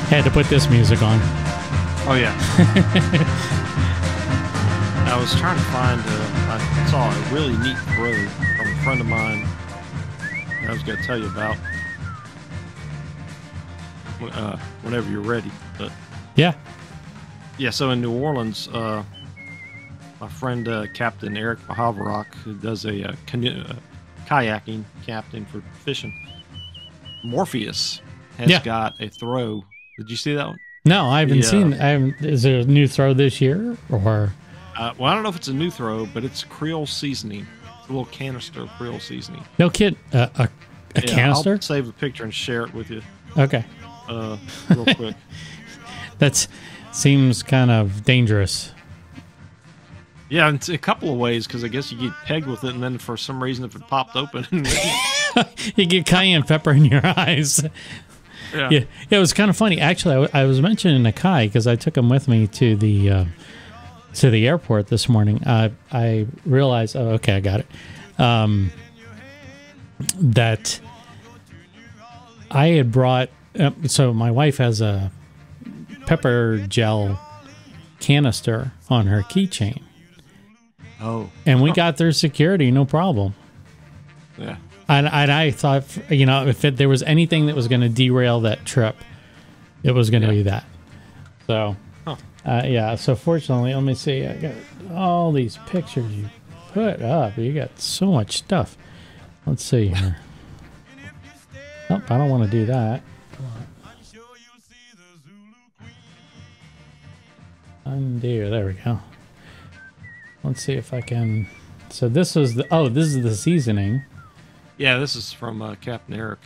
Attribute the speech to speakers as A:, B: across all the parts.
A: Had to put this music on.
B: Oh yeah. I was trying to find. I saw a really neat throw from a friend of mine. I was going to tell you about whenever you're ready. But
A: Yeah.
B: yeah, so in New Orleans, my friend Captain Eric Mahavarok, who does a kayaking captain for fishing, Morpheus has got a throw. Did you see that one?
A: No, I haven't seen. Is there a new throw this year, or?
B: Well, I don't know if it's a new throw, but it's Creole seasoning. It's a little canister of Creole seasoning.
A: No kid, a canister.
B: I'll save a picture and share it with you.
A: Okay.
B: Real quick.
A: That seems kind of dangerous.
B: Yeah, in a couple of ways, because I guess you get pegged with it, and then for some reason, if it popped open,
A: you get cayenne pepper in your eyes. Yeah, it was kind of funny. Actually, I was mentioning Nakai because I took him with me to the airport this morning. I realized, oh, okay, I got it. That I had brought. So my wife has a pepper gel canister on her keychain.
B: Oh,
A: and we got through security, no problem.
B: Yeah.
A: And I thought, if there was anything that was going to derail that trip, it was going to be that. So, yeah. So fortunately, let me see. I got all these pictures you put up. You got so much stuff. Let's see here. Nope, I don't want to do that. Undo. There we go. Let's see if I can. So this is this is the seasoning.
B: Yeah, this is from Captain Eric.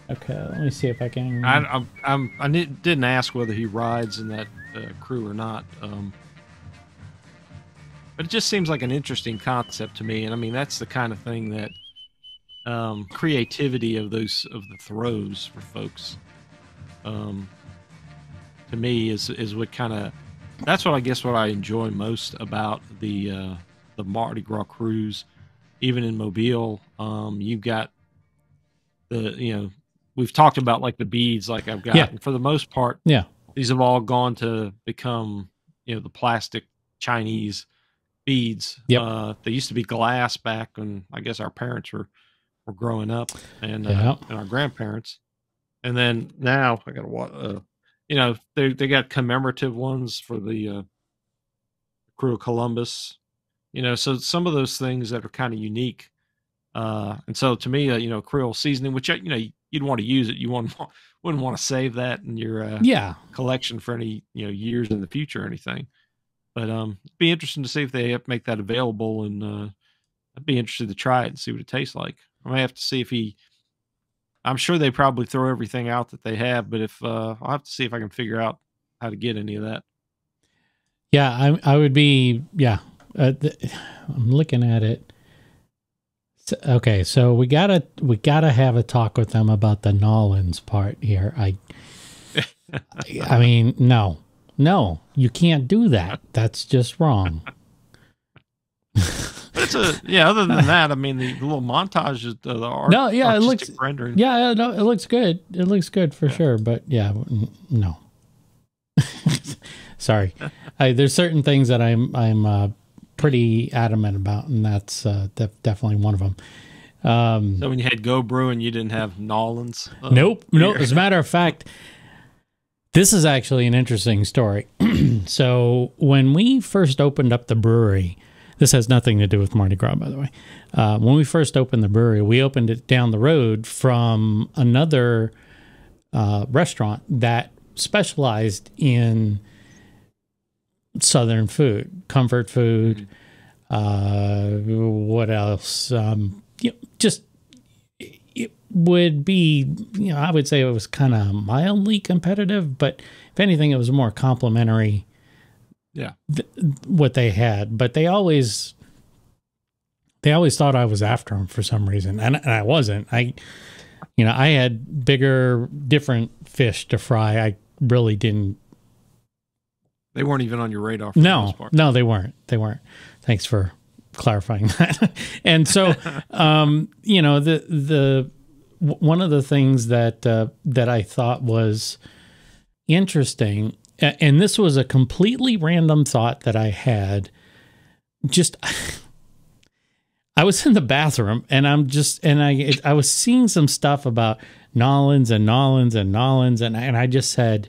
A: Okay, let me see if I can.
B: I didn't ask whether he rides in that crew or not, but it just seems like an interesting concept to me. And I mean, that's the kind of thing that creativity of the throws for folks, to me is what kind of. That's what I guess what I enjoy most about the Mardi Gras cruise. Even in Mobile, you've got we've talked about like the beads, like I've got, and for the most part, these have all gone to become, the plastic Chinese beads. Yep. They used to be glass back when I guess our parents were growing up, and our grandparents, and then now I got to they got commemorative ones for the crew of Columbus. So some of those things that are kind of unique, and so to me, Creole seasoning, which you'd want to use it, you wouldn't want to save that in your collection for any years in the future or anything. But it'd be interesting to see if they make that available, and I'd be interested to try it and see what it tastes like. I may have to see if I'm sure they probably throw everything out that they have, but if I'll have to see if I can figure out how to get any of that.
A: Yeah, I would be I'm looking at it. Okay, so we gotta have a talk with them about the Nolans part here. I mean, no, you can't do that. That's just wrong.
B: But other than that, I mean, the little montage of the art.
A: No, yeah, it looks
B: rendering.
A: Yeah, no, it looks good. It looks good for sure. But yeah, no. Sorry, there's certain things that I'm pretty adamant about, and that's definitely one of them.
B: So when you had Go Brewing, you didn't have Nolans?
A: Nope. As a matter of fact, this is actually an interesting story. So when we first opened up the brewery, this has nothing to do with Mardi Gras, by the way. When we first opened the brewery, we opened it down the road from another restaurant that specialized in Southern food, comfort food. What else? Just it would be, I would say it was kind of mildly competitive, but if anything, it was more complimentary.
B: Yeah,
A: what they had, but they always thought I was after them for some reason, and I wasn't. I had bigger, different fish to fry. I really didn't.
B: They weren't even on your radar. For
A: no,
B: the most part.
A: No, they weren't. Thanks for clarifying that. And so, the one of the things that I thought was interesting, and this was a completely random thought that I had. Just, I was in the bathroom, and I was seeing some stuff about Nolans, and I just said,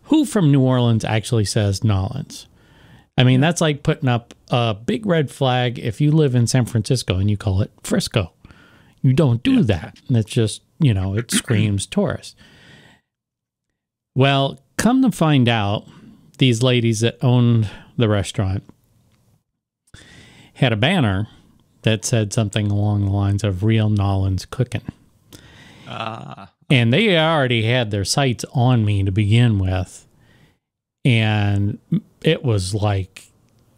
A: who from New Orleans actually says Nolans? I mean, that's like putting up a big red flag if you live in San Francisco and you call it Frisco. You don't do that. And it's just, you know, it screams tourist. Well, come to find out, these ladies that owned the restaurant had a banner that said something along the lines of Real Nolans Cooking. And they already had their sights on me to begin with. And it was like,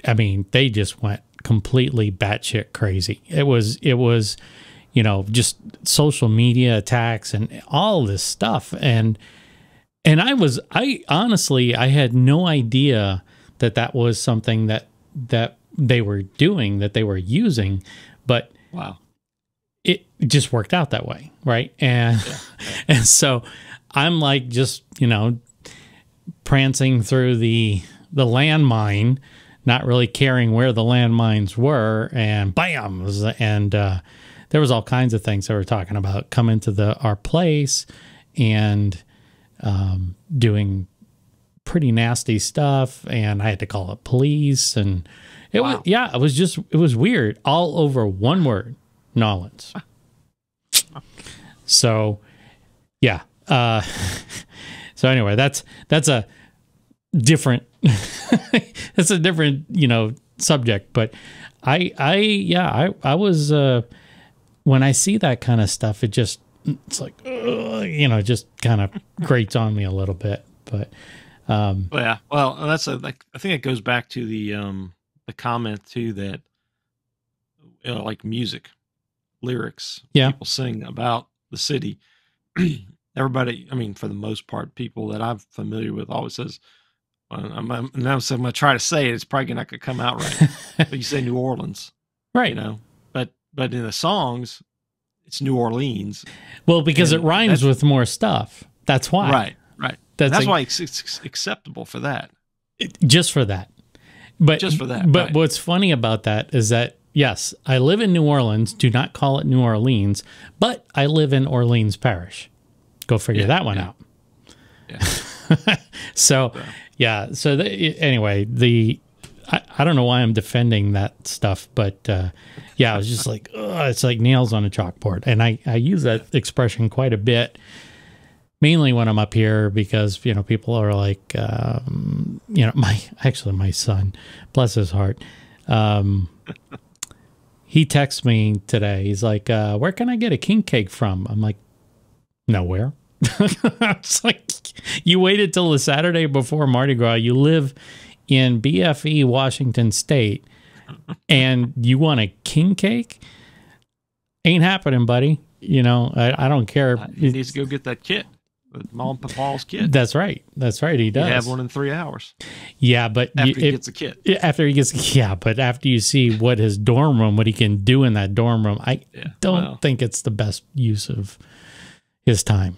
A: I mean, they just went completely batshit crazy. It was, you know, just social media attacks and all this stuff. And I honestly, I had no idea that was something that they were doing, that they were using, but
B: wow,
A: it just worked out that way. Right. And, and so I'm like, just, you know, prancing through the landmine, not really caring where the landmines were, and bam! And there was all kinds of things they were talking about coming to our place and doing pretty nasty stuff, and I had to call the police, and it was weird, all over one word, Nolans. So yeah. So anyway, that's a different that's a different, you know, subject. But I was when I see that kind of stuff, it's like you know, just kind of grates on me a little bit. But
B: yeah, well, that's like, I think it goes back to the comment too, that you know, like music lyrics, people sing about the city. Everybody, I mean, for the most part, people that I'm familiar with always says, I'm going to try to say it. It's probably not going to come out right. But you say New Orleans.
A: Right.
B: You know, but in the songs, it's New Orleans.
A: Well, because it rhymes with more stuff. That's why.
B: Right. That's why it's acceptable for that.
A: Just for that. But
B: just for that.
A: But what's funny about that is that, yes, I live in New Orleans. Do not call it New Orleans. But I live in Orleans Parish. Go figure that one out. Yeah. So anyway, I don't know why I'm defending that stuff, but yeah, I was just like, it's like nails on a chalkboard. And I use that expression quite a bit, mainly when I'm up here, because, you know, people are like, you know, my son, bless his heart, he texts me today. He's like, where can I get a king cake from? I'm like, nowhere. It's like, you waited till the Saturday before Mardi Gras. You live in BFE, Washington State, and you want a king cake? Ain't happening, buddy. You know, I don't care.
B: He needs to go get that kit. Mom and Paul's kit.
A: That's right. He does.
B: You have one in 3 hours.
A: Yeah, but
B: after he gets a kit.
A: But after you see what his dorm room, what he can do in that dorm room, I don't think it's the best use of his time.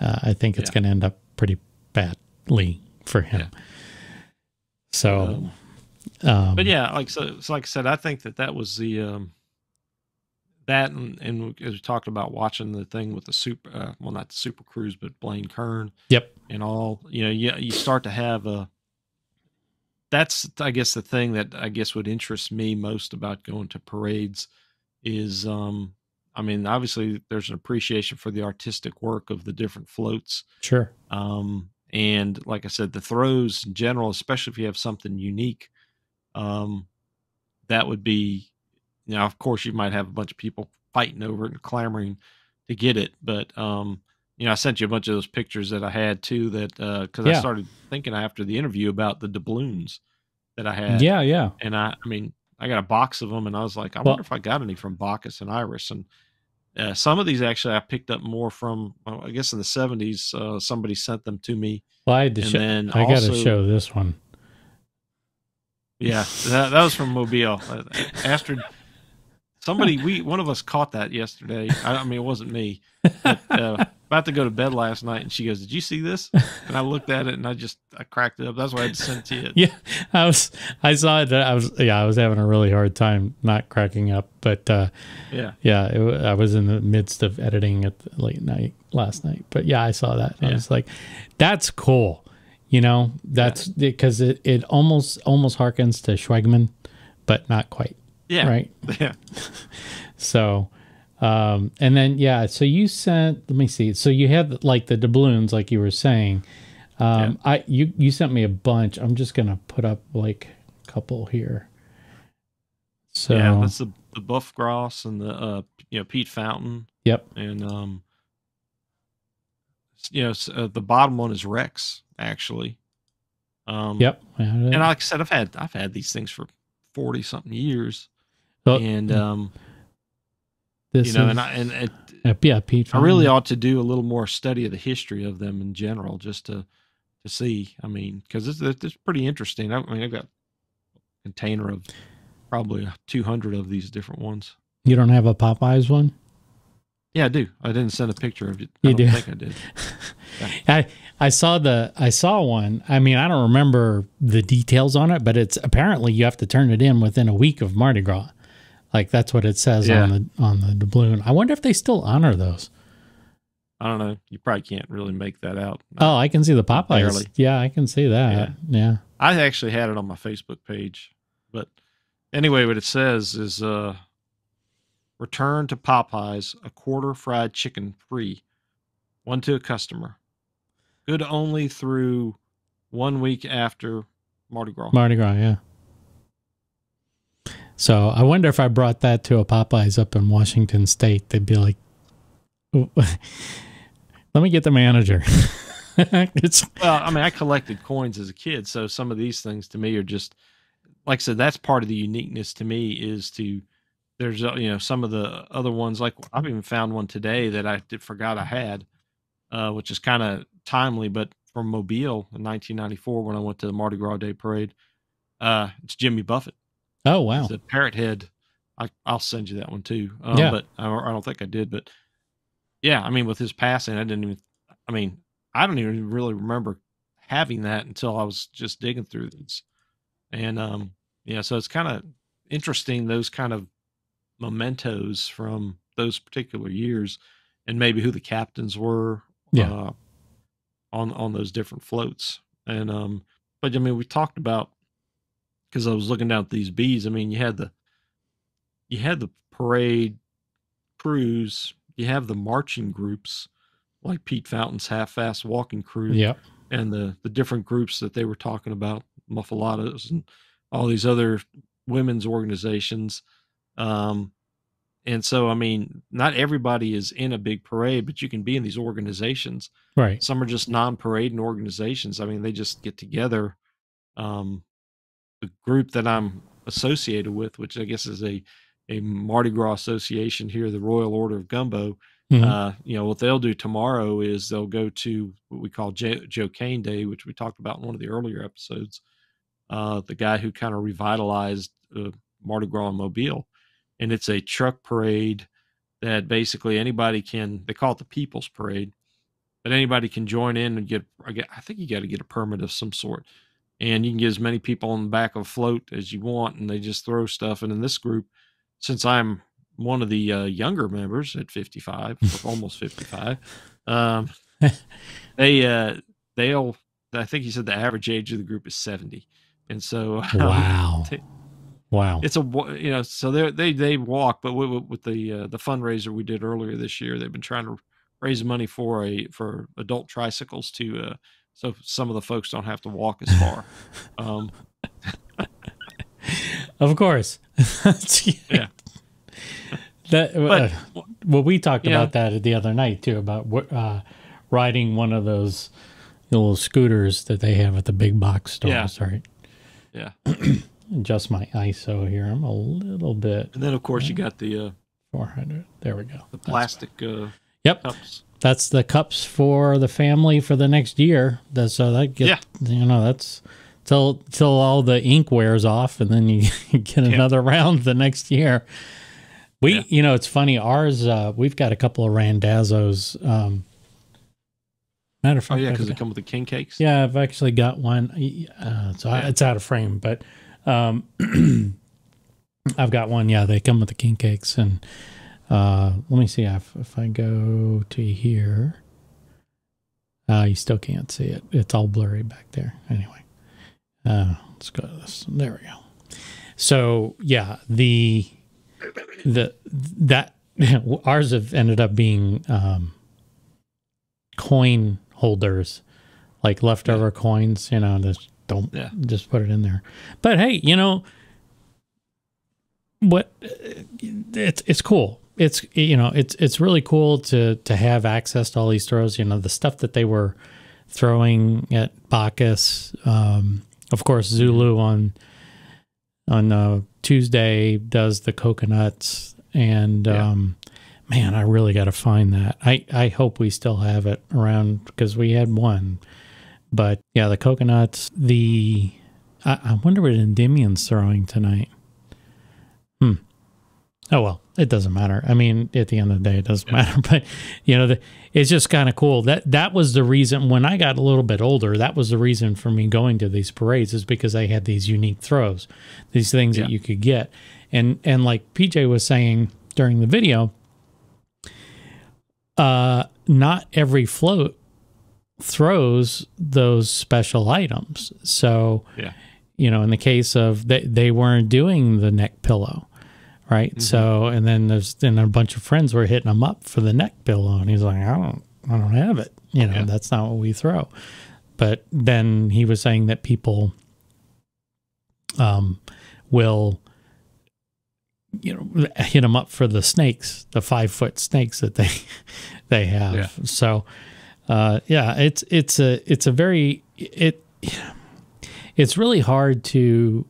A: I think it's going to end up pretty badly for him. Yeah. So,
B: but yeah, like I said, I think that was the that and as we talked about watching the thing with the super, well, not the Super Cruise, but Blaine Kern.
A: Yep.
B: And all, you know, you start to have that's, I guess, the thing that I guess would interest me most about going to parades is, I mean, obviously there's an appreciation for the artistic work of the different floats.
A: Sure.
B: And like I said, the throws in general, especially if you have something unique, that would be, you know, of course you might have a bunch of people fighting over it and clamoring to get it. But, you know, I sent you a bunch of those pictures that I had too, that, cause I started thinking after the interview about the doubloons that I had.
A: Yeah. Yeah.
B: And I mean, I got a box of them and I was like, I wonder if I got any from Bacchus and Iris. And some of these actually I picked up more from, I guess in the 70s, somebody sent them to me.
A: Well, I had to I got to show this one.
B: Yeah, that was from Mobile. Astrid, one of us caught that yesterday. I mean, it wasn't me, but about to go to bed last night, and she goes, "Did you see this?" And I looked at it, and I cracked it up. That's why I had to send it to you.
A: Yeah, I saw it. I was having a really hard time not cracking up. But I was in the midst of editing at the late night last night. But yeah, I saw that. I was like, "That's cool." That's because it almost harkens to Schwegman, but not quite.
B: Yeah.
A: Right.
B: Yeah.
A: So. And then, so you sent, let me see. So you had like the doubloons, like you were saying. You sent me a bunch. I'm just going to put up like a couple here. So
B: that's the Buff Gross and the, Pete Fountain.
A: Yep.
B: And, the bottom one is Rex, actually.
A: Yep.
B: And like I said, I've had these things for 40 something years. Pete
A: Fountain.
B: I really ought to do a little more study of the history of them in general, just to see. I mean, because it's pretty interesting. I've got a container of probably 200 of these different ones.
A: You don't have a Popeyes one?
B: Yeah, I do. I didn't send a picture of it.
A: I don't
B: think I did.
A: Yeah. I saw one. I mean, I don't remember the details on it, but it's apparently you have to turn it in within a week of Mardi Gras. Like that's what it says on the doubloon. I wonder if they still honor those.
B: I don't know. You probably can't really make that out.
A: Oh, I can see the Popeyes. Barely. Yeah, I can see that. Yeah.
B: I actually had it on my Facebook page. But anyway, what it says is return to Popeyes, a quarter fried chicken free. One to a customer. Good only through 1 week after Mardi Gras.
A: Mardi Gras, yeah. So I wonder if I brought that to a Popeyes up in Washington State, they'd be like, "Let me get the manager."
B: I collected coins as a kid, so some of these things to me are just, like I said, that's part of the uniqueness to me is there's some of the other ones, like I've even found one today that I forgot I had, which is kind of timely, but from Mobile in 1994 when I went to the Mardi Gras Day Parade, it's Jimmy Buffett.
A: Oh, wow.
B: It's a parrot head. I'll send you that one too. But I don't think I did. But yeah, I mean, with his passing, I don't even really remember having that until I was just digging through these. And so it's kind of interesting, those kind of mementos from those particular years and maybe who the captains were on those different floats. And but I mean, we talked about, because I was looking down at these beads. I mean, you had the parade crews, you have the marching groups like Pete Fountain's half-fast walking crew, and the different groups that they were talking about, Muffalatos and all these other women's organizations. And so, I mean, not everybody is in a big parade, but you can be in these organizations.
A: Right.
B: Some are just non-parading organizations. I mean, they just get together. The group that I'm associated with, which I guess is a Mardi Gras association here, the Royal Order of Gumbo. Mm-hmm. What they'll do tomorrow is they'll go to what we call Joe Cain Day, which we talked about in one of the earlier episodes. The guy who kind of revitalized Mardi Gras in Mobile. And it's a truck parade that basically anybody they call it the People's Parade, but anybody can join in and I think you got to get a permit of some sort. And you can get as many people on the back of a float as you want, and they just throw stuff. And in this group, since I'm one of the younger members at 55, or almost 55, they'll. I think he said the average age of the group is 70, and so
A: wow. Wow.
B: It's so they walk, but with the fundraiser we did earlier this year, they've been trying to raise money for adult tricycles so some of the folks don't have to walk as far.
A: Of course.
B: Yeah.
A: We talked about that the other night too, about riding one of those little scooters that they have at the big box stores, right?
B: Yeah.
A: Adjust my ISO here. I'm a little bit.
B: And then, of course, you got the
A: 400. There we go.
B: The plastic
A: cups. That's the cups for the family for the next year. That's till all the ink wears off, and then you get another round the next year. It's funny. Ours, we've got a couple of Randazzos Matter of fact,
B: oh yeah, because they come with the king cakes.
A: Yeah, I've actually got one. It's out of frame, but I've got one. Yeah, they come with the king cakes, and let me see if I go to here. You still can't see it. It's all blurry back there. Anyway, let's go to this. There we go. So yeah, that ours have ended up being coin holders, like leftover coins. Just put it in there. But hey, what? It's cool. It's really cool to have access to all these throws. The stuff that they were throwing at Bacchus. Of course, Zulu on Tuesday does the coconuts, and man, I really got to find that. I hope we still have it around because we had one. But yeah, the coconuts. I wonder what Endymion's throwing tonight. Oh, well, it doesn't matter. I mean, at the end of the day, it doesn't matter. But, it's just kind of cool. That was the reason when I got a little bit older, that was the reason for me going to these parades, is because I had these unique throws, these things that you could get. And like PJ was saying during the video, not every float throws those special items. So, in the case of they weren't doing the neck pillow. Right. Mm-hmm. So, and then a bunch of friends were hitting him up for the neck pillow, and he's like, I don't have it. That's not what we throw. But then he was saying that people, will, hit him up for the snakes, the 5-foot snakes that they have. Yeah. So, it's really hard to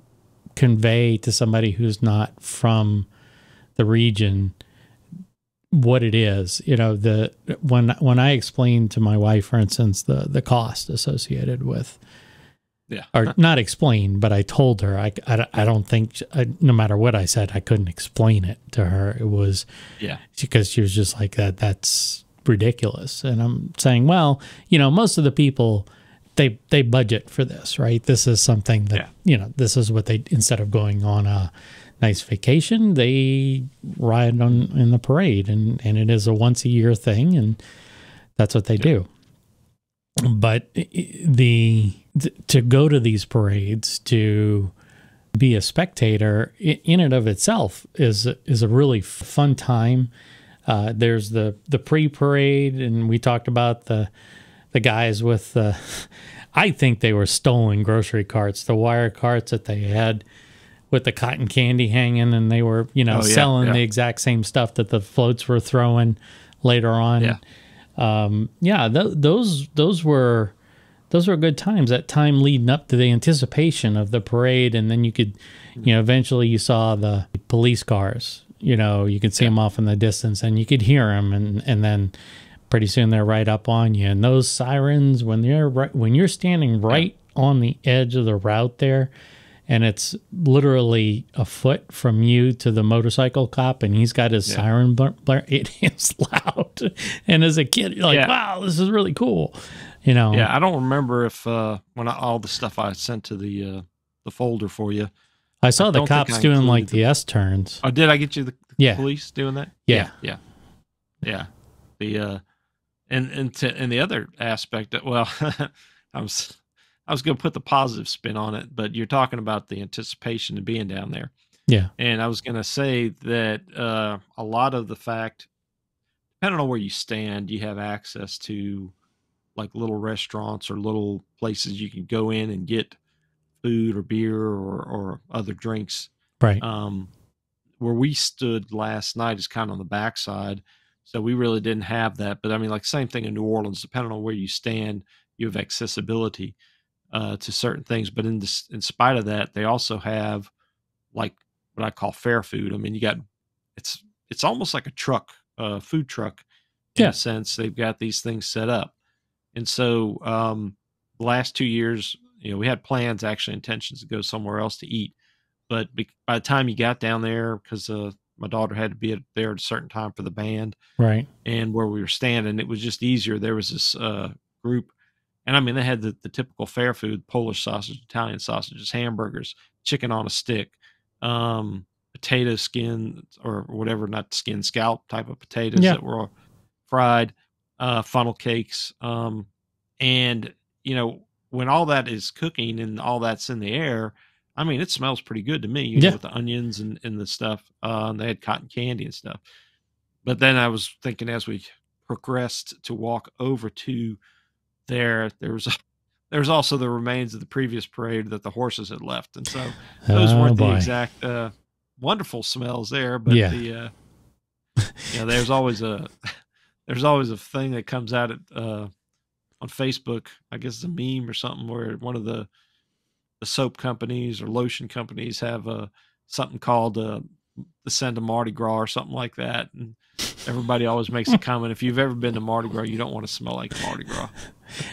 A: convey to somebody who's not from the region what it is. When I explained to my wife, for instance, the cost associated with, or not explain, but I told her I don't think no matter what I said, I couldn't explain it to her. It was because she was just like that's ridiculous. And I'm saying, well, most of the people, they budget for this, right? This is something that, this is what they, instead of going on a nice vacation, they ride in the parade, and it is a once a year thing, and that's what they do. But to go to these parades, to be a spectator in and of itself is a really fun time. There's the pre-parade, and we talked about the guys with I think they were stolen grocery carts, the wire carts that they had with the cotton candy hanging, and they were, selling the exact same stuff that the floats were throwing later on. Those were good times. That time leading up to the anticipation of the parade, and then you could, eventually you saw the police cars. You could see them off in the distance, and you could hear them, and then pretty soon they're right up on you. And those sirens, when you're standing right on the edge of the route there, and it's literally a foot from you to the motorcycle cop, and he's got his siren blare, it is loud. And as a kid, you're like, wow, this is really cool.
B: Yeah, I don't remember if all the stuff I sent to the folder for you.
A: I saw the cops doing like the S turns.
B: Oh, did I get you the police doing that? Yeah. The and the other aspect that, well, I was going to put the positive spin on it, but you're talking about the anticipation of being down there.
A: Yeah.
B: And I was going to say that a lot of the fact, depending on where you stand, you have access to like little restaurants or little places you can go in and get food or beer or other drinks.
A: Right.
B: Where we stood last night is kind of on the backside, so we really didn't have that. But I mean, like same thing in New Orleans, depending on where you stand, you have accessibility to certain things. But in spite of that, they also have like what I call fair food. I mean, you got it's almost like a truck, food truck in a sense. They've got these things set up, and so the last 2 years, we had plans, actually intentions to go somewhere else to eat. But by the time you got down there, because my daughter had to be there at a certain time for the band,
A: right,
B: and where we were standing, it was just easier. There was this group. And I mean, they had the typical fair food: Polish sausage, Italian sausages, hamburgers, chicken on a stick, potato skin or whatever, not skin, scalp type of potatoes that were fried, funnel cakes. And, you know, when all that is cooking and all that's in the air, I mean, it smells pretty good to me, you know, with the onions and the stuff. And they had cotton candy and stuff. But then I was thinking, as we progressed to walk over to there was also the remains of the previous parade that the horses had left, and so those weren't the exact wonderful smells there. But there's always a thing that comes out on Facebook. I guess it's a meme or something, where one of the soap companies or lotion companies have something called the scent of Mardi Gras or something like that, and everybody always makes a comment: if you've ever been to Mardi Gras, you don't want to smell like Mardi Gras.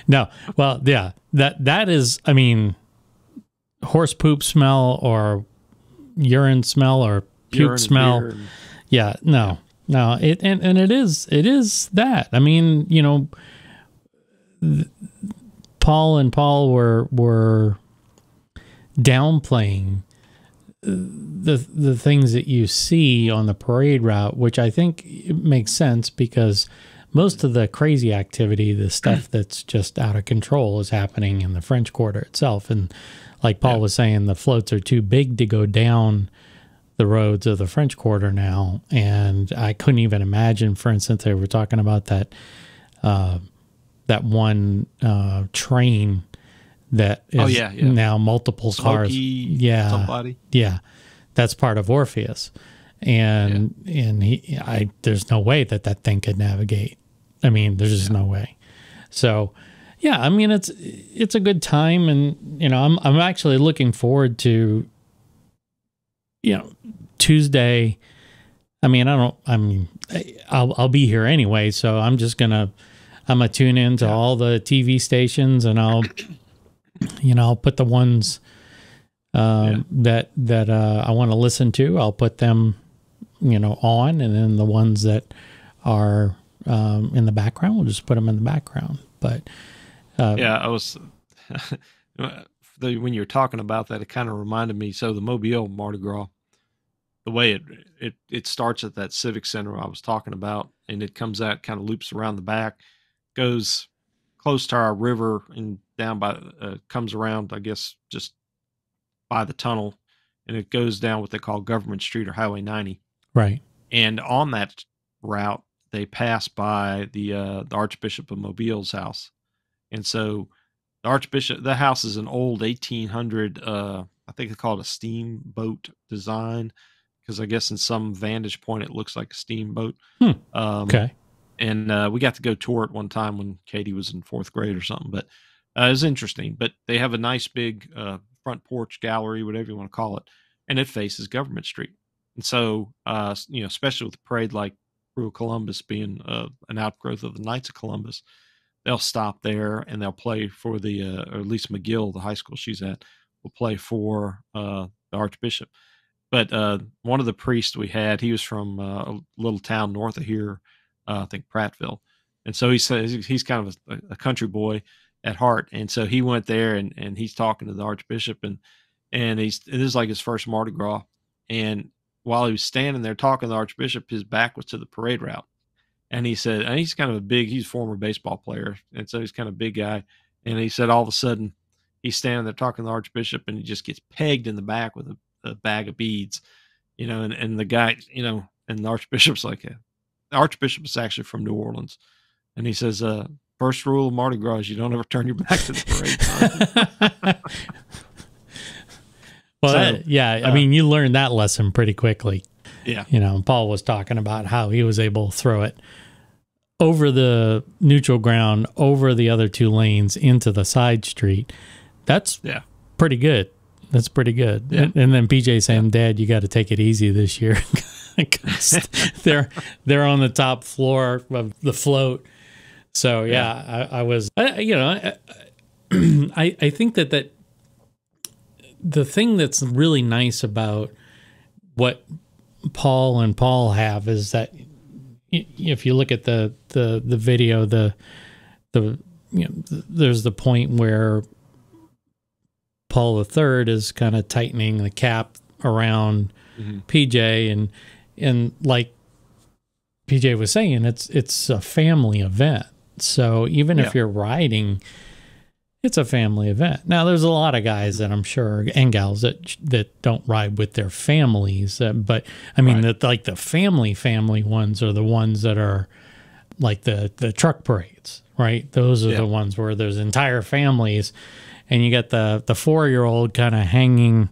A: No, well, yeah, that is, I mean, horse poop smell or urine smell or puke smell. No, it is that. I mean, you know, Paul and Paul were downplaying the things that you see on the parade route, which I think makes sense, because most of the crazy activity, the stuff that's just out of control, is happening in the French Quarter itself. And like Paul was saying, the floats are too big to go down the roads of the French Quarter now. And I couldn't even imagine, for instance, they were talking about that one train that is now multiple cars.
B: Somebody.
A: Yeah. That's part of Orpheus. And there's no way that thing could navigate. I mean, there's just no way. So, yeah, I mean, it's a good time, and you know, I'm actually looking forward to, you know, Tuesday. I mean, I'll be here anyway, so I'm gonna tune into all the TV stations, and I'll put the ones that I want to listen to. I'll put them, you know, on, and then the ones that are in the background, we'll just put them in the background. But
B: I was when you were talking about that, it kind of reminded me. So the Mobile Mardi Gras, the way it starts at that Civic Center I was talking about, and it comes out, kind of loops around the back, goes close to our river, and down by comes around, I guess, just by the tunnel, and it goes down what they call Government Street or Highway 90.
A: Right.
B: And on that route, they pass by the Archbishop of Mobile's house. And so the house is an old 1800, I think they call it a steamboat design, because I guess in some vantage point it looks like a steamboat.
A: Okay.
B: And we got to go tour it one time when Katie was in 4th grade or something. But it was interesting. But they have a nice big front porch gallery, whatever you want to call it, and it faces Government Street. And so, especially with a parade like Crew of Columbus being an outgrowth of the Knights of Columbus, they'll stop there and they'll play for or at least McGill, the high school she's at, will play for the Archbishop. But one of the priests we had, he was from a little town north of here, I think Prattville. And so he says he's kind of a country boy at heart. And so he went there and he's talking to the Archbishop, and it is like his first Mardi Gras. And while he was standing there talking to the Archbishop, his back was to the parade route. And he said, and he's kind of he's a former baseball player. And so he's kind of a big guy. And he said, all of a sudden he's standing there talking to the Archbishop, and he just gets pegged in the back with a bag of beads, and the guy, and the Archbishop's like, the Archbishop is actually from New Orleans. And he says, first rule of Mardi Gras is you don't ever turn your back to the parade.
A: Well, I mean, you learned that lesson pretty quickly.
B: Yeah.
A: Paul was talking about how he was able to throw it over the neutral ground, over the other 2 lanes, into the side street. That's pretty good. That's pretty good. Yeah. And then PJ saying, Dad, you got to take it easy this year, because they're on the top floor of the float. So I was, I think that the thing that's really nice about what Paul and Paul have is that if you look at the video, the there's the point where Paul III is kind of tightening the cap around PJ, and like PJ was saying, it's a family event. So even if you're riding, it's a family event. Now, there's a lot of guys that I'm sure, and gals, that don't ride with their families. But I mean, like the family ones are the ones that are like the truck parades, right? Those are the ones where there's entire families, and you got the 4-year-old kind of hanging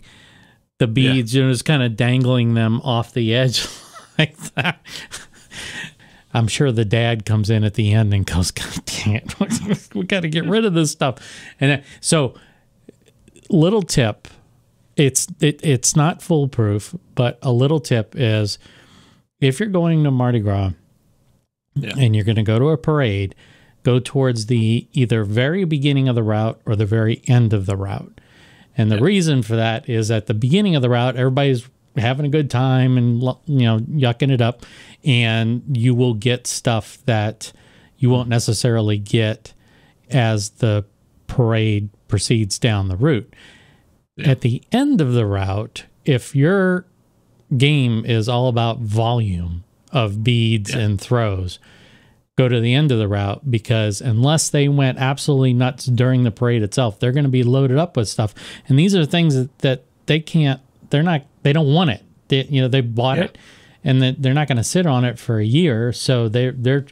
A: the beads, just kind of dangling them off the edge like that. I'm sure the dad comes in at the end and goes, "God dang it, we got to get rid of this stuff." And so, little tip, it's not foolproof, but a little tip is, if you're going to Mardi Gras and you're going to go to a parade, go towards the either very beginning of the route or the very end of the route. And the reason for that is, at the beginning of the route, everybody's having a good time and, yucking it up, and you will get stuff that you won't necessarily get as the parade proceeds down the route. At the end of the route, if your game is all about volume of beads and throws, go to the end of the route, because unless they went absolutely nuts during the parade itself, they're going to be loaded up with stuff. And these are things that they can't, they don't want it. They bought it, and they're not going to sit on it for a year. So they're,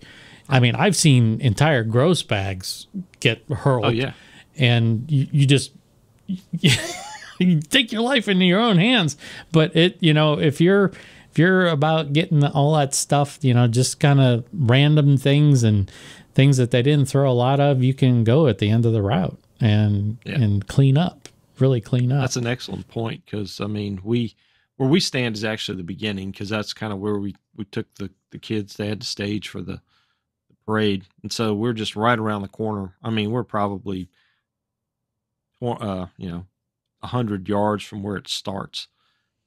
A: I mean, I've seen entire gross bags get hurled. Oh yeah. And you just, you take your life into your own hands. But if you're about getting all that stuff, just kind of random things and things that they didn't throw a lot of, you can go at the end of the route and clean up, really clean up.
B: That's an excellent point, because I mean, where we stand is actually the beginning, because that's kind of where we took the kids. They had the stage for the parade, and so we're just right around the corner. I mean, we're probably 100 yards from where it starts.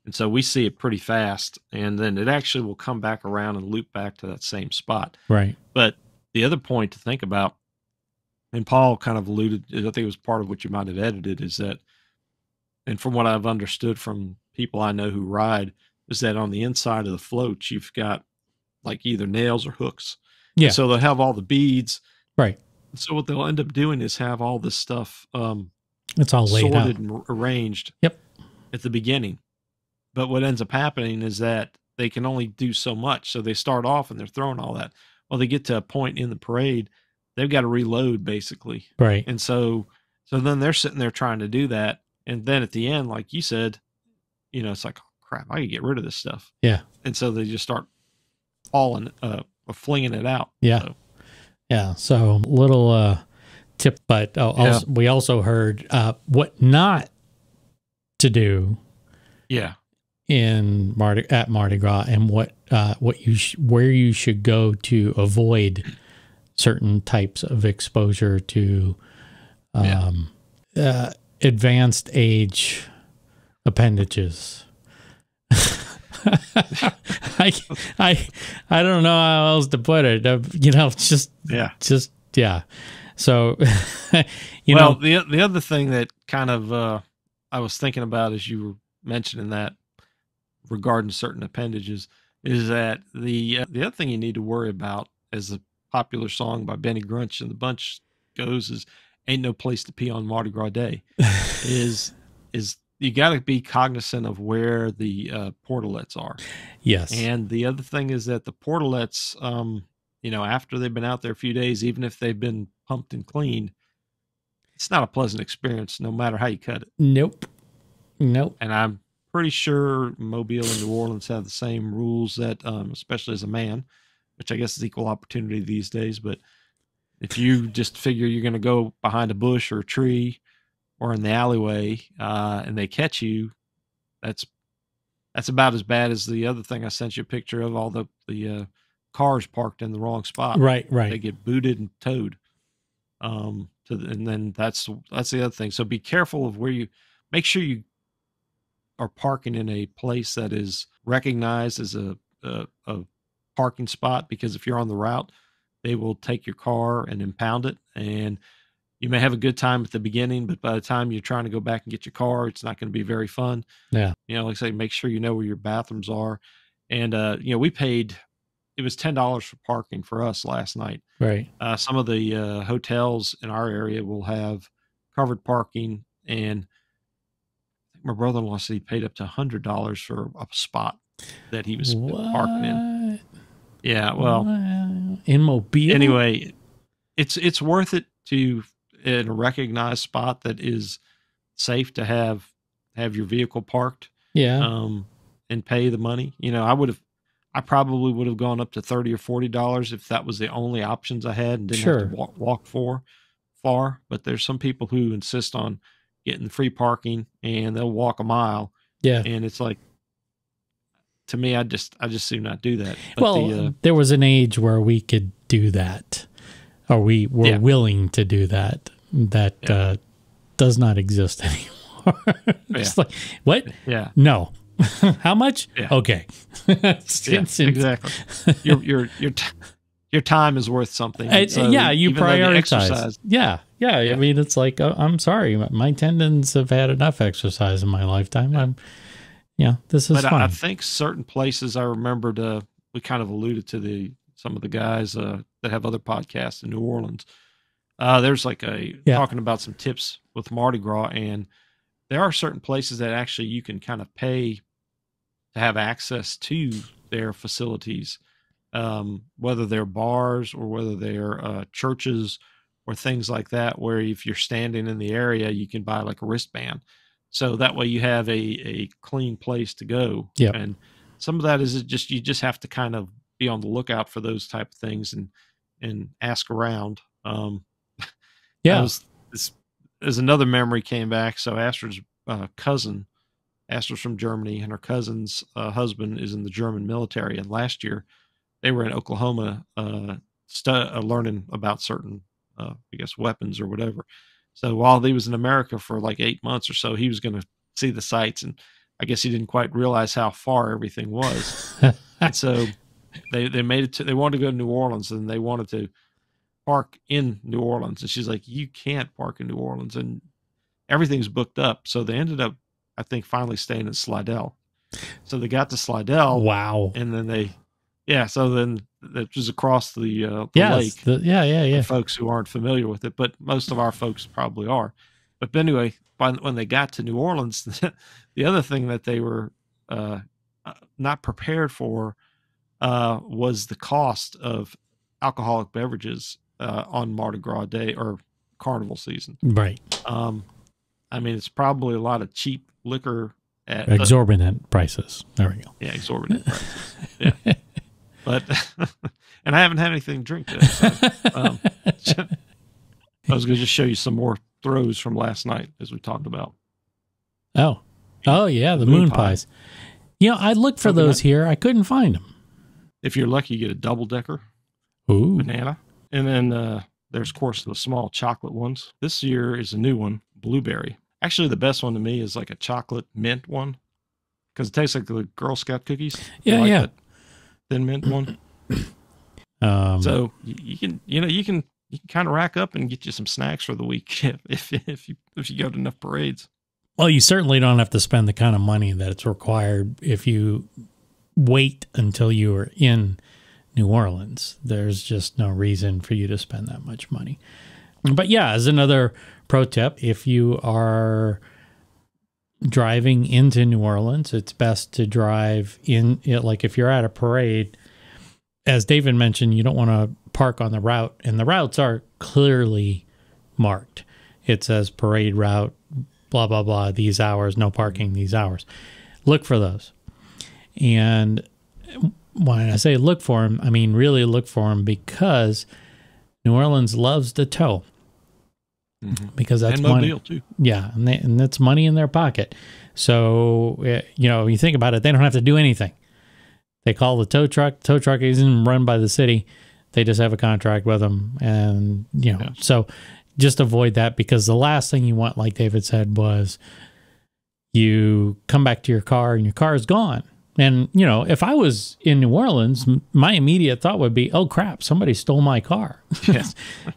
B: And so we see it pretty fast, and then it actually will come back around and loop back to that same spot.
A: Right.
B: But the other point to think about, and Paul kind of alluded, I think it was part of what you might have edited, is that, and from what I've understood from people I know who ride, is that on the inside of the floats, you've got like either nails or hooks.
A: Yeah.
B: And so they'll have all the beads.
A: Right.
B: So what they'll end up doing is have all this stuff
A: it's all laid
B: sorted
A: out
B: and arranged
A: at
B: the beginning. But what ends up happening is that they can only do so much. So they start off and they're throwing all that. Well, they get to a point in the parade, they've got to reload basically.
A: Right.
B: And so then they're sitting there trying to do that. And then at the end, like you said, it's like, oh, crap, I can get rid of this stuff.
A: Yeah.
B: And so they just start flinging it out.
A: Yeah.
B: So.
A: Yeah. So little tip, but we also heard what not to do.
B: Yeah.
A: At Mardi Gras, and where you should go to avoid certain types of exposure to advanced age appendages. I don't know how else to put it. So
B: the other thing that kind of I was thinking about as you were mentioning that regarding certain appendages is that the other thing you need to worry about, as a popular song by Benny Grunch and the Bunch goes, is "Ain't No Place to Pee on Mardi Gras Day." is you got to be cognizant of where the portalets are.
A: Yes.
B: And the other thing is that the portalets, after they've been out there a few days, even if they've been pumped and cleaned, it's not a pleasant experience no matter how you cut it.
A: Nope.
B: And I'm pretty sure Mobile and New Orleans have the same rules, that especially as a man, which I guess is equal opportunity these days. But if you just figure you're going to go behind a bush or a tree or in the alleyway and they catch you, that's about as bad as the other thing I sent you a picture of, all the cars parked in the wrong spot.
A: Right.
B: They get booted and towed. And then that's the other thing. So be careful of where you make sure you are parking in a place that is recognized as a parking spot, because if you're on the route, they will take your car and impound it. And you may have a good time at the beginning, but by the time you're trying to go back and get your car, it's not going to be very fun.
A: Yeah.
B: Like I say, make sure you know where your bathrooms are. And, we paid, it was $10 for parking for us last night.
A: Right.
B: Some of the hotels in our area will have covered parking, and my brother-in-law said he paid up to $100 for a spot that he was parking in. Yeah, well,
A: in Mobile.
B: Anyway, it's worth it to, in a recognized spot that is safe, to have your vehicle parked.
A: Yeah.
B: And pay the money. I probably would have gone up to $30 or $40 if that was the only options I had and didn't have to walk far. But there's some people who insist on getting free parking, and they'll walk a mile.
A: Yeah.
B: And it's like, to me, I just do not do that. But
A: there was an age where we could do that, or we were willing to do that. That does not exist anymore. It's like, what?
B: Yeah.
A: No. How much?
B: Yeah.
A: Okay.
B: Exactly. Your time is worth something.
A: So you prioritize. Yeah. I mean, it's like, I'm sorry, my tendons have had enough exercise in my lifetime. This is fun.
B: I think certain places, I remembered, we kind of alluded to some of the guys that have other podcasts in New Orleans. There's like talking about some tips with Mardi Gras, and there are certain places that actually you can kind of pay to have access to their facilities, whether they're bars or whether they're churches or things like that, where if you're standing in the area, you can buy like a wristband. So that way you have a clean place to go.
A: Yeah.
B: And some of that is you just have to kind of be on the lookout for those type of things and ask around. As another memory came back. So Astrid's cousin, Astrid's from Germany, and her cousin's husband is in the German military. And last year they were in Oklahoma learning about certain, weapons or whatever. So while he was in America for like 8 months or so, he was going to see the sights, and I guess he didn't quite realize how far everything was. And so they made it they wanted to go to New Orleans, and they wanted to park in New Orleans. And she's like, you can't park in New Orleans, and everything's booked up. So they ended up, I think, finally staying in Slidell. So they got to Slidell.
A: Wow.
B: And then so then it was across the lake. For folks who aren't familiar with it, but most of our folks probably are. But anyway, when they got to New Orleans, the other thing that they were not prepared for was the cost of alcoholic beverages on Mardi Gras Day or Carnival season.
A: Right.
B: I mean, it's probably a lot of cheap liquor at
A: exorbitant prices. There we go.
B: Yeah, exorbitant prices. Yeah. But and I haven't had anything to drink today. So, I was going to just show you some more throws from last night, as we talked about.
A: Oh yeah, the moon pies. I looked for those here. I couldn't find them.
B: If you're lucky, you get a double decker.
A: Ooh.
B: Banana. And then there's, of course, the small chocolate ones. This year is a new one, blueberry. Actually, the best one to me is like a chocolate mint one, because it tastes like the Girl Scout cookies.
A: Yeah.
B: Thin mint one. So you can kind of rack up and get you some snacks for the week if you go to enough parades.
A: Well, you certainly don't have to spend the kind of money that it's required if you wait until you are in New Orleans. There's just no reason for you to spend that much money. But yeah, as another pro tip, if you are driving into New Orleans, it's best to drive in, like if you're at a parade, as David mentioned, you don't want to park on the route, and the routes are clearly marked. It says parade route, blah, blah, blah, these hours, no parking these hours. Look for those. And when I say look for them, I mean really look for them, because New Orleans loves to tow. Because that's money
B: too.
A: Yeah, and that's money in their pocket. So you think about it, they don't have to do anything. They call the tow truck. Tow truck isn't run by the city. They just have a contract with them, and so just avoid that, because the last thing you want, like David said, was you come back to your car and your car is gone. And, you know, if I was in New Orleans, my immediate thought would be, oh, crap, somebody stole my car. Yeah,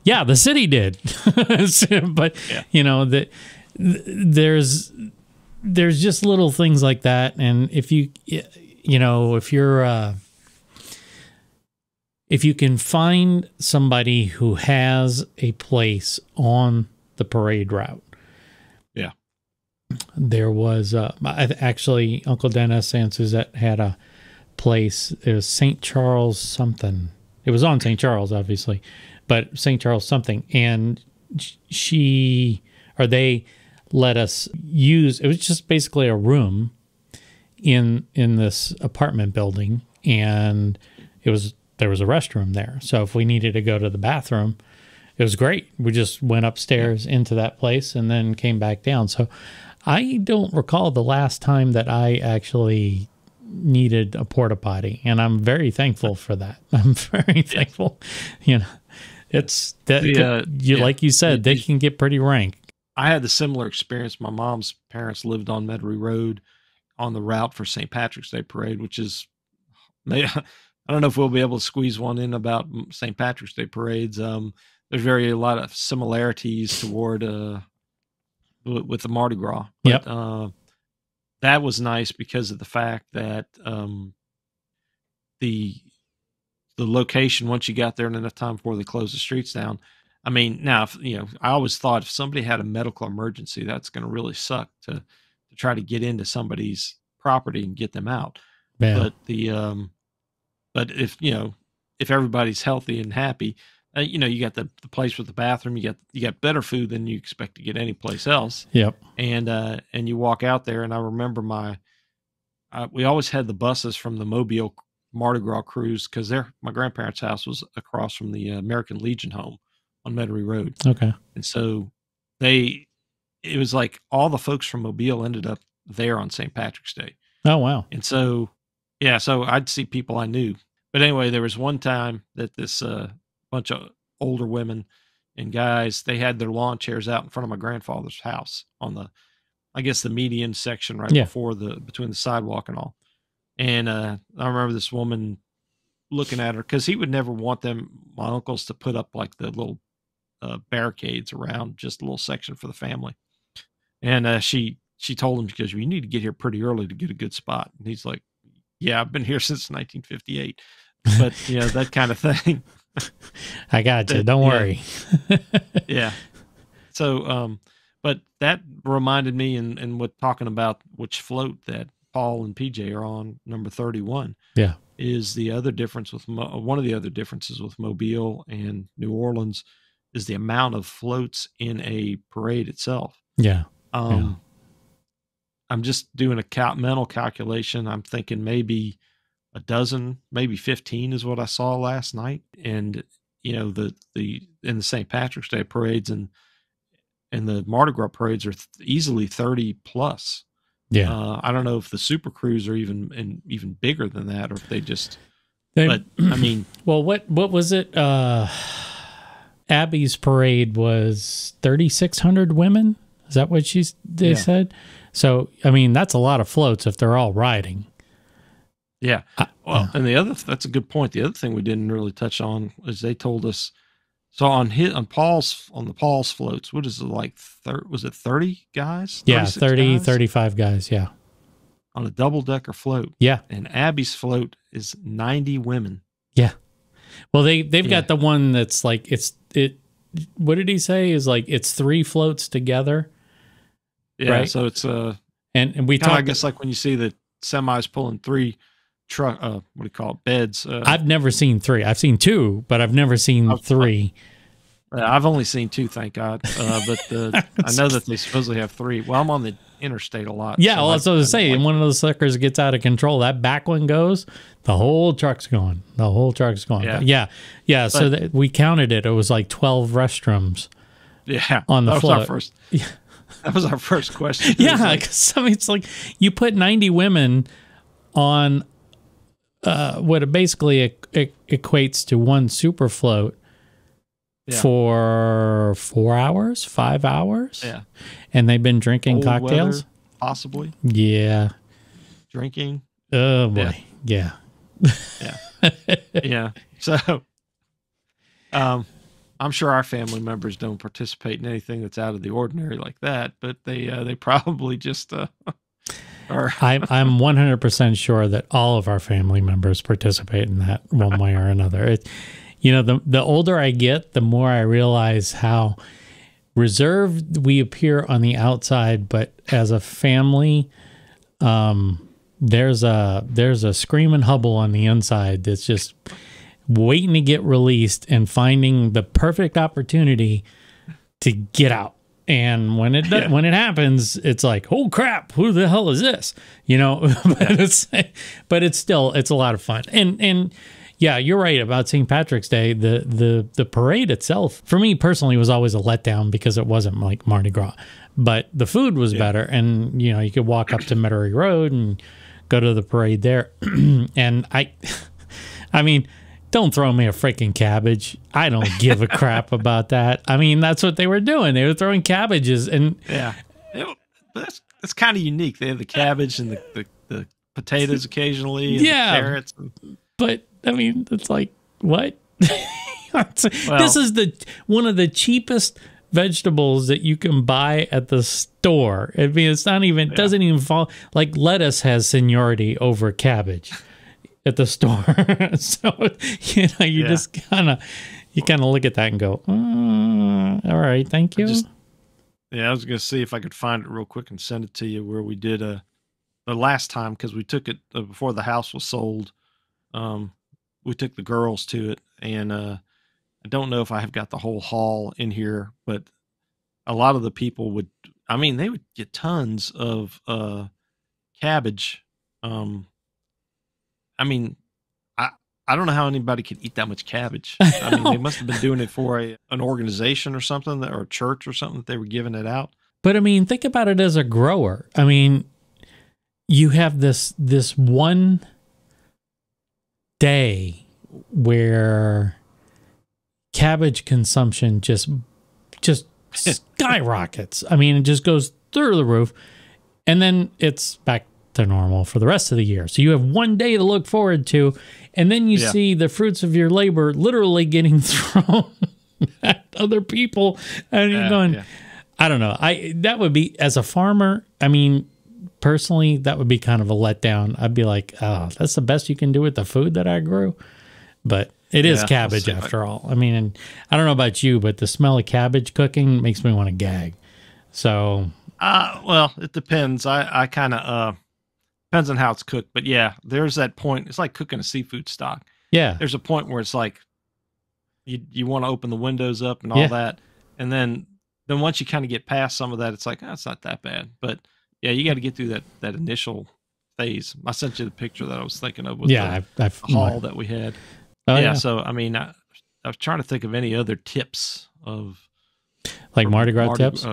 A: yeah, the city did. But, yeah. You know, there's just little things like that. And if you know, if you can find somebody who has a place on the parade route.
B: Yeah.
A: There was actually Uncle Dennis and Suzette had a place. It was St. Charles something. It was on St. Charles, obviously, but St. Charles something. And they let us use, it was just basically a room in this apartment building, and there was a restroom there. So if we needed to go to the bathroom, it was great. We just went upstairs into that place and then came back down. So I don't recall the last time that I actually needed a porta potty, and I'm very thankful for that. I'm very thankful. You know, it's that like you said, they can get pretty rank.
B: I had the similar experience. My mom's parents lived on Metairie Road on the route for St. Patrick's Day Parade, which is, I don't know if we'll be able to squeeze one in about St. Patrick's Day parades. There's a lot of similarities toward with the Mardi Gras. But, that was nice because of the fact that the location, once you got there in enough time before they closed the streets down. I mean, now, I always thought if somebody had a medical emergency, that's going to really suck to try to get into somebody's property and get them out. Yeah. But if everybody's healthy and happy, you got the place with the bathroom, you got better food than you expect to get anyplace else.
A: Yep.
B: And you walk out there, and I remember we always had the buses from the Mobile Mardi Gras cruise, because my grandparents' house was across from the American Legion home on Metairie Road.
A: Okay.
B: And so it was like all the folks from Mobile ended up there on St. Patrick's Day.
A: Oh, wow.
B: And so, yeah, so I'd see people I knew. But anyway, there was one time that this bunch of older women and guys, they had their lawn chairs out in front of my grandfather's house on the median section before between the sidewalk and all. And I remember this woman looking at her, because he would never want my uncles, to put up like the little barricades around just a little section for the family. And she told him, because you need to get here pretty early to get a good spot. And he's like, yeah, I've been here since 1958. But, that kind of thing.
A: I got you. Don't worry.
B: Yeah. So, but that reminded me, and with talking about which float that Paul and PJ are on, number 31.
A: Yeah.
B: Is the other difference with one of the other differences with Mobile and New Orleans is the amount of floats in a parade itself.
A: Yeah.
B: I'm just doing a mental calculation. I'm thinking maybe a dozen, maybe 15 is what I saw last night. And in the St. Patrick's Day parades and the Mardi Gras parades are easily 30 plus.
A: Yeah.
B: I don't know if the Super Cruise are even bigger than that, or if but I mean,
A: well, what was it? Abby's parade was 3,600 women. Is that what they said? So, I mean, that's a lot of floats if they're all riding.
B: Yeah. And that's a good point. The other thing we didn't really touch on is they told us, so on the Paul's floats, what is it like? Was it 30 guys?
A: Yeah, 30, guys? 35 guys. Yeah.
B: On a double-decker float.
A: Yeah.
B: And Abby's float is 90 women.
A: Yeah. Well, they've got the one that's like, what did he say? Is like, it's 3 floats together.
B: Yeah.
A: Right?
B: So it's
A: and we talked,
B: I guess, like when you see the semis pulling 3 truck, what do you call it? Beds.
A: I've never seen 3. I've seen 2, but I've never seen 3.
B: I've only seen 2, thank God. But I know that they supposedly have 3. Well, I'm on the interstate a lot.
A: Yeah, so well, that's what I was saying. One of those suckers gets out of control. That back one goes, the whole truck's gone. The whole truck's gone. Yeah. Yeah. So we counted it. It was like 12 restrooms.
B: Yeah.
A: On the float.
B: That was our first question.
A: Yeah, because I mean, it's like you put 90 women on what it basically equates to one super float for 4 hours, 5 hours.
B: Yeah.
A: And they've been drinking
B: Cold
A: cocktails?
B: Weather, possibly.
A: Yeah.
B: Drinking.
A: Oh boy, yeah.
B: Yeah. So, I'm sure our family members don't participate in anything that's out of the ordinary like that, but they probably just are.
A: I'm 100% sure that all of our family members participate in that one way or another. The older I get, the more I realize how reserved we appear on the outside, but as a family, there's a screaming hubble on the inside that's just waiting to get released and finding the perfect opportunity to get out. And when it happens, it's like, oh crap, who the hell is this? But it's a lot of fun. And yeah, you're right about St. Patrick's Day. The parade itself, for me personally, was always a letdown because it wasn't like Mardi Gras. But the food was better, and you could walk up to Metairie Road and go to the parade there. And I mean, don't throw me a freaking cabbage. I don't give a crap about that. I mean, that's what they were doing. They were throwing cabbages, and
B: that's kind of unique. They have the cabbage and the potatoes occasionally, and the carrots.
A: But I mean, it's like, what? This is one of the cheapest vegetables that you can buy at the store. I mean, it's not even, it doesn't even fall, like lettuce has seniority over cabbage at the store. So, you just kind of look at that and go, all right, thank you.
B: I was going to see if I could find it real quick and send it to you, where we did the last time, because we took it before the house was sold. We took the girls to it, and I don't know if I have got the whole haul in here, but a lot of the people they would get tons of cabbage. I don't know how anybody could eat that much cabbage. I mean, they must have been doing it for an organization or something, or a church or something, that they were giving it out.
A: But I mean, think about it as a grower. I mean, you have this one day where cabbage consumption just skyrockets. I mean, it just goes through the roof, and then it's back to normal for the rest of the year. So you have one day to look forward to, and then you see the fruits of your labor literally getting thrown at other people, and you're going, I don't know. That would be, as a farmer, I mean, personally, that would be kind of a letdown. I'd be like, oh, that's the best you can do with the food that I grew. But it is cabbage after all. I mean, and I don't know about you, but the smell of cabbage cooking makes me want to gag. So,
B: well, it depends. I kind of depends on how it's cooked. But yeah, there's that point. It's like cooking a seafood stock.
A: Yeah,
B: there's a point where it's like you want to open the windows up and all that, and then once you kind of get past some of that, it's like, it's not that bad. But yeah, you got to get through that initial phase. I sent you the picture that I was thinking of with the haul that we had. Oh, yeah. So, I mean, I was trying to think of any other tips of
A: like Mardi Gras tips.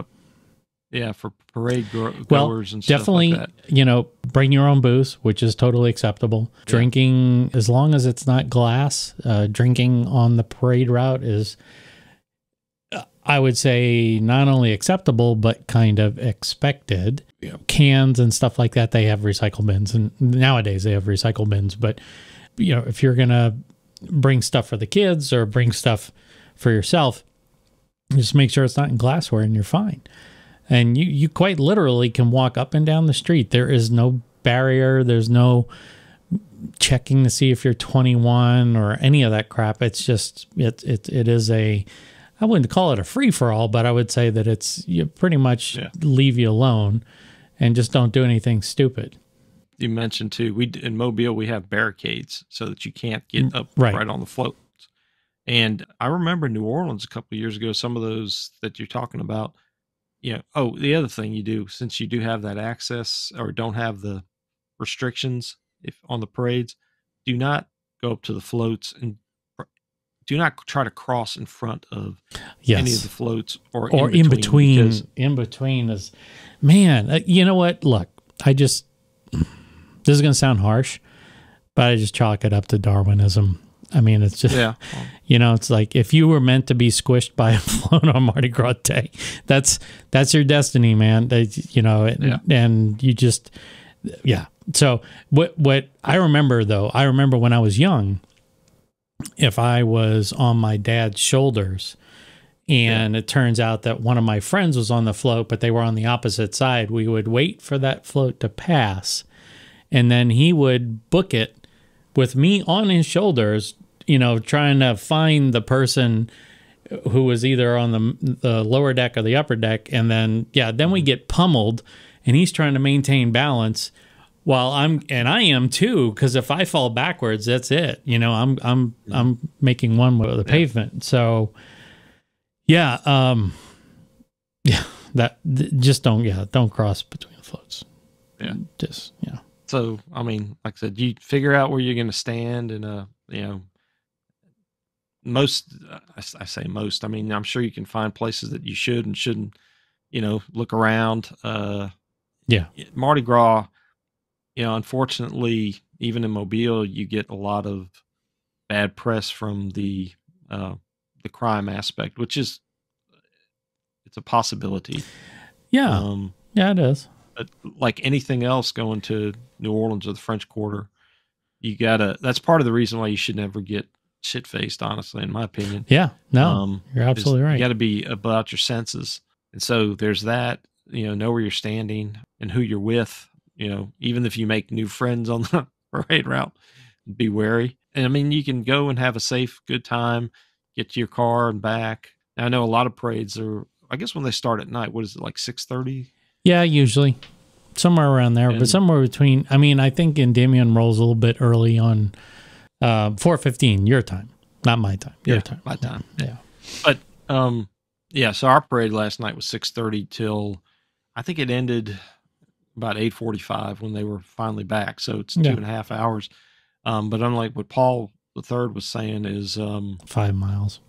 B: For parade goers and stuff
A: definitely,
B: like that.
A: Bring your own booze, which is totally acceptable. Yeah. Drinking, as long as it's not glass, drinking on the parade route is, I would say, not only acceptable, but kind of expected. Cans and stuff like that, they have recycle bins. And nowadays they have recycle bins. But, if you're going to bring stuff for the kids or bring stuff for yourself, just make sure it's not in glassware and you're fine. And you quite literally can walk up and down the street. There is no barrier. There's no checking to see if you're 21 or any of that crap. It's just, it is I wouldn't call it a free-for-all, but I would say that you pretty much leave you alone and just don't do anything stupid.
B: You mentioned too, in Mobile, we have barricades so that you can't get up right on the floats. And I remember New Orleans a couple of years ago, some of those that you're talking about. Oh, the other thing you do, since you do have that access or don't have the restrictions on the parades, do not go up to the floats and do not try to cross in front of any of the floats or in between.
A: In between is, man, you know what? Look, this is going to sound harsh, but I just chalk it up to Darwinism. I mean, it's just, it's like if you were meant to be squished by a float on Mardi Gras Day, that's your destiny, man. And you just, So what I remember though, I remember when I was young, if I was on my dad's shoulders and it turns out that one of my friends was on the float, but they were on the opposite side, we would wait for that float to pass. And then he would book it with me on his shoulders, you know, trying to find the person who was either on the lower deck or the upper deck. And then, then we get pummeled and he's trying to maintain balance while I am too. Cause if I fall backwards, that's it. You know, I'm making one with the pavement. So don't cross between the floats.
B: Yeah.
A: Just,
B: So, I mean, like I said, you figure out where you're going to stand and, you know, most, I say most, I mean, I'm sure you can find places that you should and shouldn't, you know, look around. Mardi Gras, you know, unfortunately, even in Mobile, you get a lot of bad press from the crime aspect, which is, it's a possibility.
A: Yeah. It is.
B: But like anything else going to New Orleans or the French Quarter, that's part of the reason why you should never get shit-faced, honestly, in my opinion.
A: Yeah, no, you're absolutely right.
B: You got to be about your senses. And so there's that, you know where you're standing and who you're with, you know, even if you make new friends on the parade route, be wary. And I mean, you can go and have a safe, good time, get to your car and back. Now, I know a lot of parades are, I guess when they start at night, what is it, like 6:30?
A: Yeah, usually. Somewhere around there, but somewhere between, I mean, I think Endymion rolls a little bit early on 4:15 your time, not my time. Your time.
B: My time.
A: Yeah.
B: But so our parade last night was 6:30 till I think it ended about 8:45 when they were finally back. So it's 2.5 hours. But unlike what Paul III was saying is
A: 5 miles.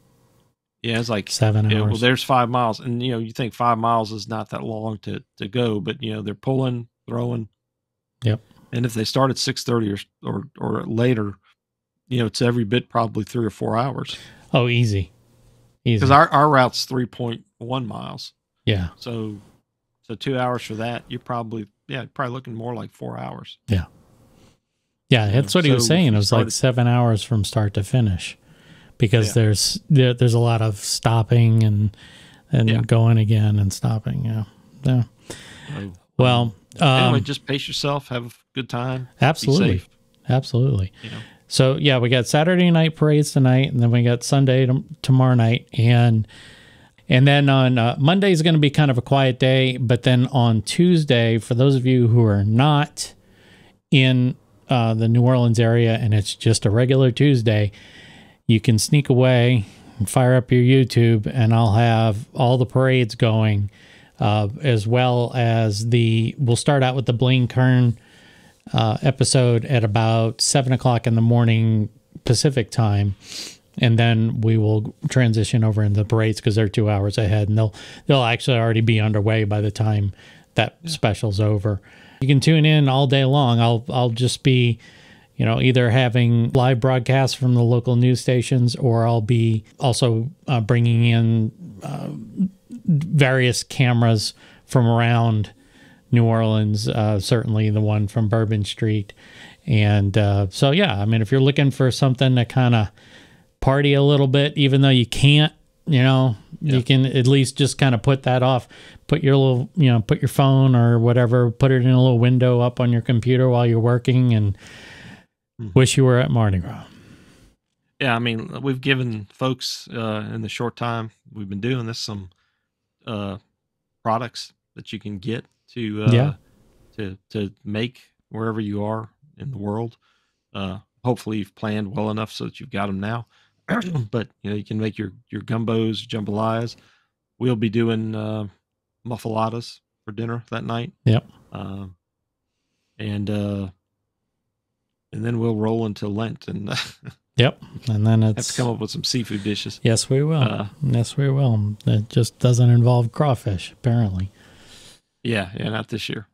B: Yeah, it's like
A: 7 hours.
B: Well, there's 5 miles, and you know, you think 5 miles is not that long to go, but you know, they're pulling, throwing.
A: Yep.
B: And if they start at 6:30 or later, you know, it's every bit probably 3 or 4 hours.
A: Oh, easy.
B: Because our route's 3.1 miles.
A: Yeah.
B: So 2 hours for that, you're probably looking more like 4 hours.
A: Yeah. Yeah, that's what he was saying. It was like 7 hours from start to finish. Because there's a lot of stopping and going again and stopping. Yeah. Well,
B: anyway, just pace yourself, have a good time.
A: Absolutely.
B: Be safe.
A: Absolutely.
B: You know.
A: So we got Saturday night parades tonight, and then we got Sunday tomorrow night, and then on Monday is going to be kind of a quiet day, but then on Tuesday, for those of you who are not in the New Orleans area and it's just a regular Tuesday, you can sneak away and fire up your YouTube, and I'll have all the parades going, as well as we'll start out with the Blaine Kern episode at about 7 o'clock in the morning Pacific time, and then we will transition over into the parades because they're 2 hours ahead, and they'll actually already be underway by the time that special's over. You can tune in all day long. I'll just be, you know, either having live broadcasts from the local news stations, or I'll be also bringing in various cameras from around New Orleans, certainly the one from Bourbon Street. And so, I mean, if you're looking for something to kind of party a little bit, even though you can't, you know, you can at least just kind of put that off. Put your little, you know, put your phone or whatever, put it in a little window up on your computer while you're working, and wish you were at Mardi Gras.
B: Yeah, I mean, we've given folks in the short time we've been doing this some products that you can get to make wherever you are in the world. Hopefully, you've planned well enough so that you've got them now. But you know, you can make your gumbos, jambalayas. We'll be doing muffaladas for dinner that night.
A: Yep.
B: And then we'll roll into Lent, and
A: yep, and then it's
B: have to come up with some seafood dishes.
A: Yes, we will. Yes, we will. It just doesn't involve crawfish, apparently.
B: Yeah, not this year.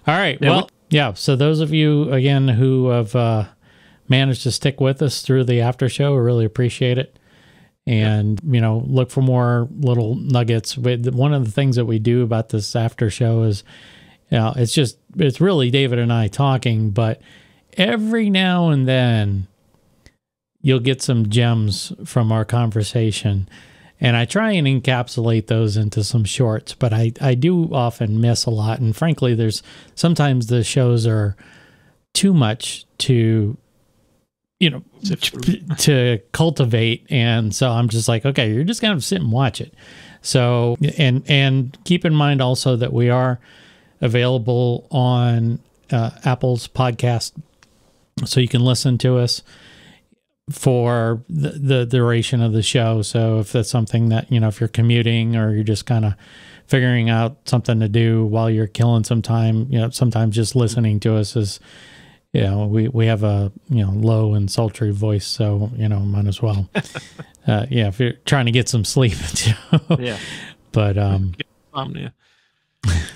A: All right. So those of you again who have managed to stick with us through the after show, we really appreciate it. And you know, look for more little nuggets. One of the things that we do about this after show is You know, it's really David and I talking, but every now and then you'll get some gems from our conversation. And I try and encapsulate those into some shorts, but I do often miss a lot. And frankly, sometimes the shows are too much to, you know, to cultivate. And so I'm just like, okay, you're just going to sit and watch it. So, and keep in mind also that we are available on Apple's podcast, so you can listen to us for the duration of the show. So if that's something that, you know, if you're commuting or you're just kind of figuring out something to do while you're killing some time, you know, sometimes just listening to us is, you know, we have a, you know, low and sultry voice, so, you know, might as well. Yeah, if you're trying to get some sleep.
B: Yeah.
A: But
B: insomnia.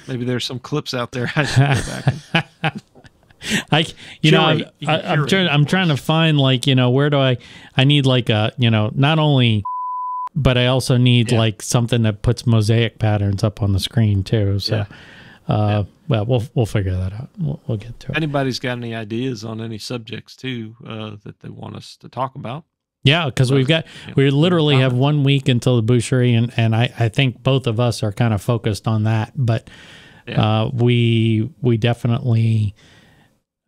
B: Maybe there's some clips out there I should go back and...
A: I'm trying to find, like, you know, where do I need like a, you know, not only, but I also need like something that puts mosaic patterns up on the screen too. So, well, we'll figure that out. We'll get to it.
B: Anybody's got any ideas on any subjects too that they want us to talk about?
A: Yeah, because we literally have 1 week until the boucherie, and I think both of us are kind of focused on that. But we definitely,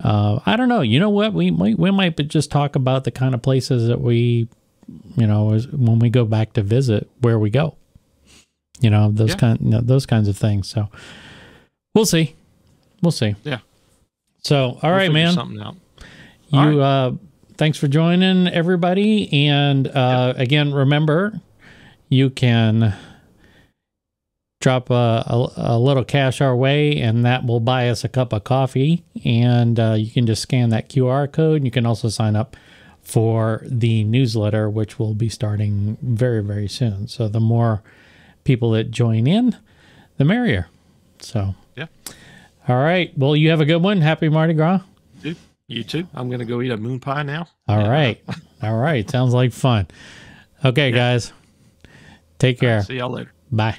A: I don't know. You know what? We might just talk about the kind of places that we, you know, when we go back to visit, where we go. You know, those kinds of things. So we'll see. We'll see.
B: Yeah.
A: So all right, man.
B: Something out.
A: Thanks for joining, everybody. And again, remember, you can drop a little cash our way, and that will buy us a cup of coffee. And you can just scan that QR code. And you can also sign up for the newsletter, which will be starting very, very soon. So the more people that join in, the merrier. So,
B: yeah.
A: All right. Well, you have a good one. Happy Mardi Gras.
B: You too. I'm going to go eat a moon pie now.
A: All right. All right. Sounds like fun. Okay, guys. Take care.
B: See y'all later.
A: Bye.